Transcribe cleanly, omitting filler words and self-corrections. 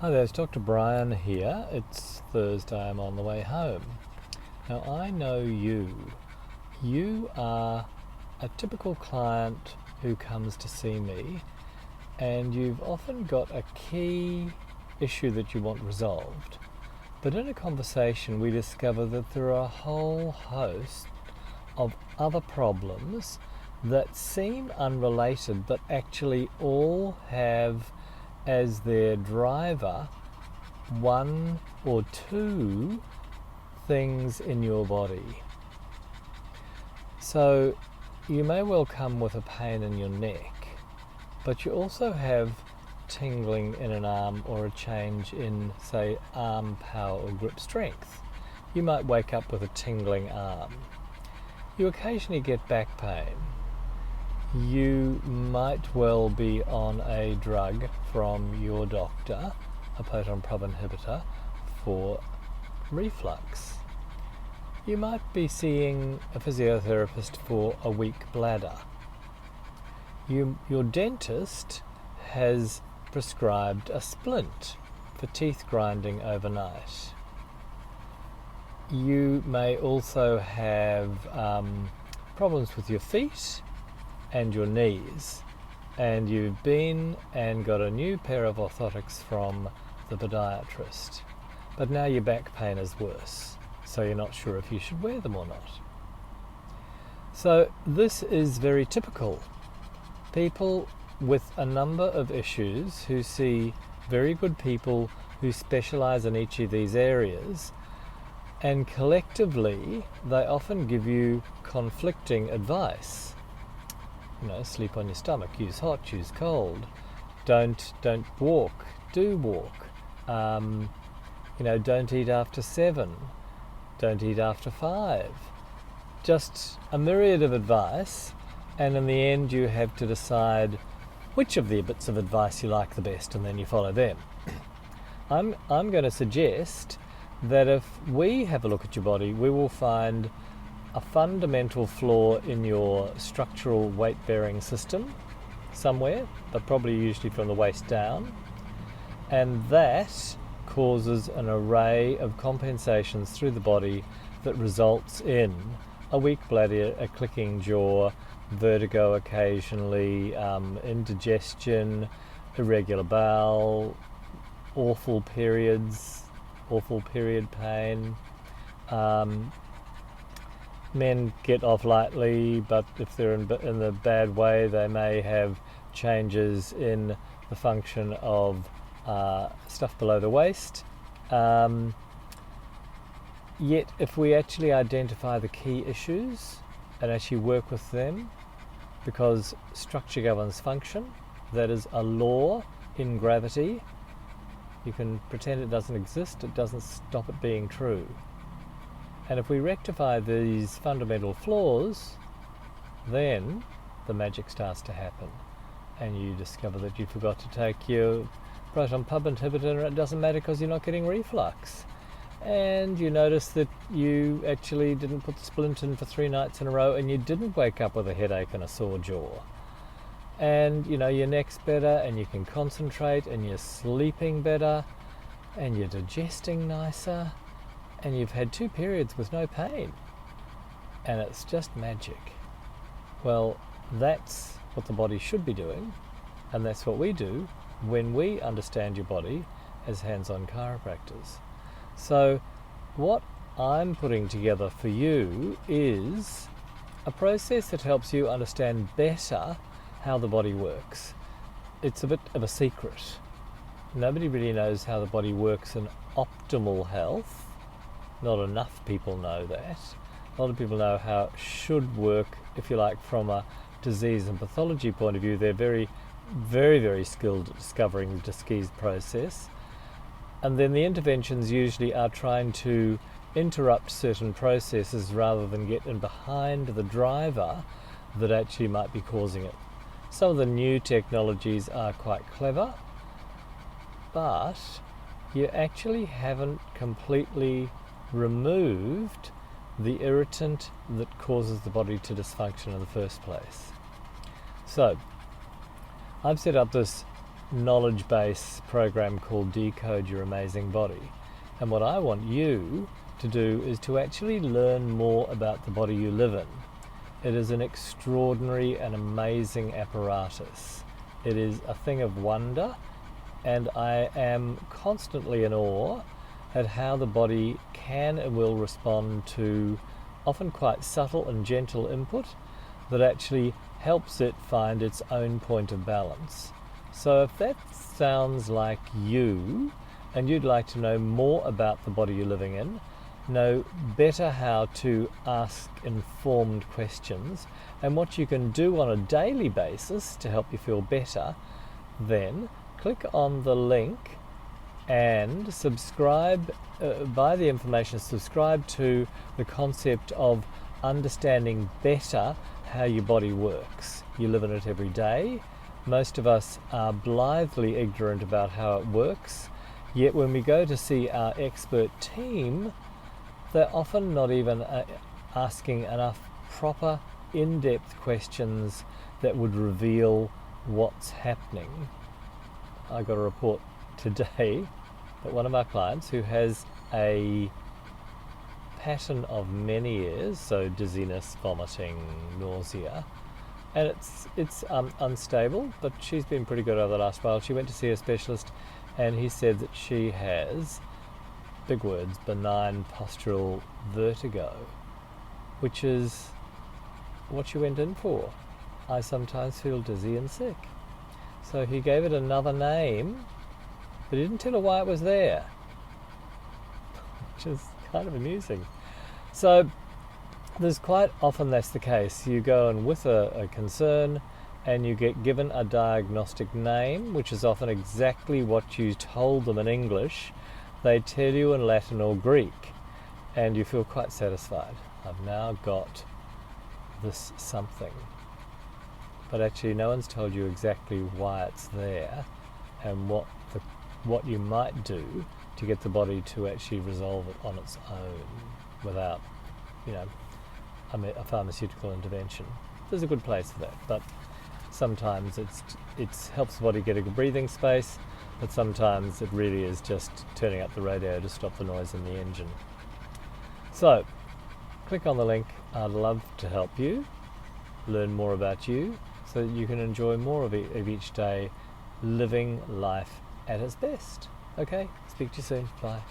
Hi there, it's Dr. Brian here. It's Thursday, I'm on the way home. Now I know you. You are a typical client who comes to see me, and you've often got a key issue that you want resolved. But in a conversation we discover that there are a whole host of other problems that seem unrelated but actually all have as their driver one or two things in your body. So you may well come with a pain in your neck, but you also have tingling in an arm or a change in, say, arm power or grip strength. You might wake up with a tingling arm. You occasionally get back pain. You might well be on a drug from your doctor, a proton pump inhibitor, for reflux. You might be seeing a physiotherapist for a weak bladder. Your dentist has prescribed a splint for teeth grinding overnight. You may also have problems with your feet and your knees, and you've been and got a new pair of orthotics from the podiatrist, but now your back pain is worse, so you're not sure if you should wear them or not. So this is very typical. People with a number of issues who see very good people who specialize in each of these areas, and collectively they often give you conflicting advice. Sleep on your stomach, use hot, use cold, don't walk, do walk, don't eat after 7, don't eat after 5. Just a myriad of advice, and in the end you have to decide which of the bits of advice you like the best, and then you follow them. I'm going to suggest that if we have a look at your body, we will find a fundamental flaw in your structural weight-bearing system somewhere, but probably usually from the waist down, and that causes an array of compensations through the body that results in a weak bladder, a clicking jaw, vertigo occasionally, indigestion, irregular bowel, awful periods, awful period pain. Men get off lightly, but if they're in the bad way, they may have changes in the function of stuff below the waist. Yet if we actually identify the key issues and actually work with them, because structure governs function, that is a law in gravity. You can pretend it doesn't exist, it doesn't stop it being true. And if we rectify these fundamental flaws, then the magic starts to happen, and you discover that you forgot to take your proton pump inhibitor, and it doesn't matter because you're not getting reflux. And you notice that you actually didn't put the splint in for 3 nights in a row, and you didn't wake up with a headache and a sore jaw. And your neck's better, and you can concentrate, and you're sleeping better, and you're digesting nicer, and you've had 2 periods with no pain, and it's just magic. Well, that's what the body should be doing, and that's what we do when we understand your body as hands-on chiropractors. So what I'm putting together for you is a process that helps you understand better how the body works. It's a bit of a secret. Nobody really knows how the body works in optimal health. Not enough people know that. A lot of people know how it should work, if you like, from a disease and pathology point of view. They're very, very, very skilled at discovering the disease process. And then the interventions usually are trying to interrupt certain processes rather than get in behind the driver that actually might be causing it. Some of the new technologies are quite clever, but you actually haven't completely removed the irritant that causes the body to dysfunction in the first place. So I've set up this knowledge base program called Decode Your Amazing Body. And what I want you to do is to actually learn more about the body you live in. It is an extraordinary and amazing apparatus. It is a thing of wonder, and I am constantly in awe at how the body can and will respond to often quite subtle and gentle input that actually helps it find its own point of balance. So if that sounds like you, and you'd like to know more about the body you're living in, know better how to ask informed questions, and what you can do on a daily basis to help you feel better, then click on the link and subscribe, buy the information, subscribe to the concept of understanding better how your body works. You live in it every day. Most of us are blithely ignorant about how it works, yet when we go to see our expert team, they're often not even asking enough proper, in-depth questions that would reveal what's happening. I got a report today that one of our clients, who has a pattern of many years, so dizziness, vomiting, nausea, and it's unstable, but she's been pretty good over the last while. She went to see a specialist, and he said that she has, big words, benign postural vertigo, which is what she went in for. I sometimes feel dizzy and sick. So he gave it another name, but he didn't tell her why it was there, which is kind of amusing. So there's quite often that's the case. You go in with a concern and you get given a diagnostic name, which is often exactly what you told them in English. They tell you in Latin or Greek, and you feel quite satisfied. I've now got this something. But actually no one's told you exactly why it's there and what you might do to get the body to actually resolve it on its own without, a pharmaceutical intervention. There's a good place for that, but sometimes it helps the body get a good breathing space, but sometimes it really is just turning up the radio to stop the noise in the engine. So, click on the link. I'd love to help you learn more about you so that you can enjoy more of each day living life at its best. Okay, speak to you soon. Bye.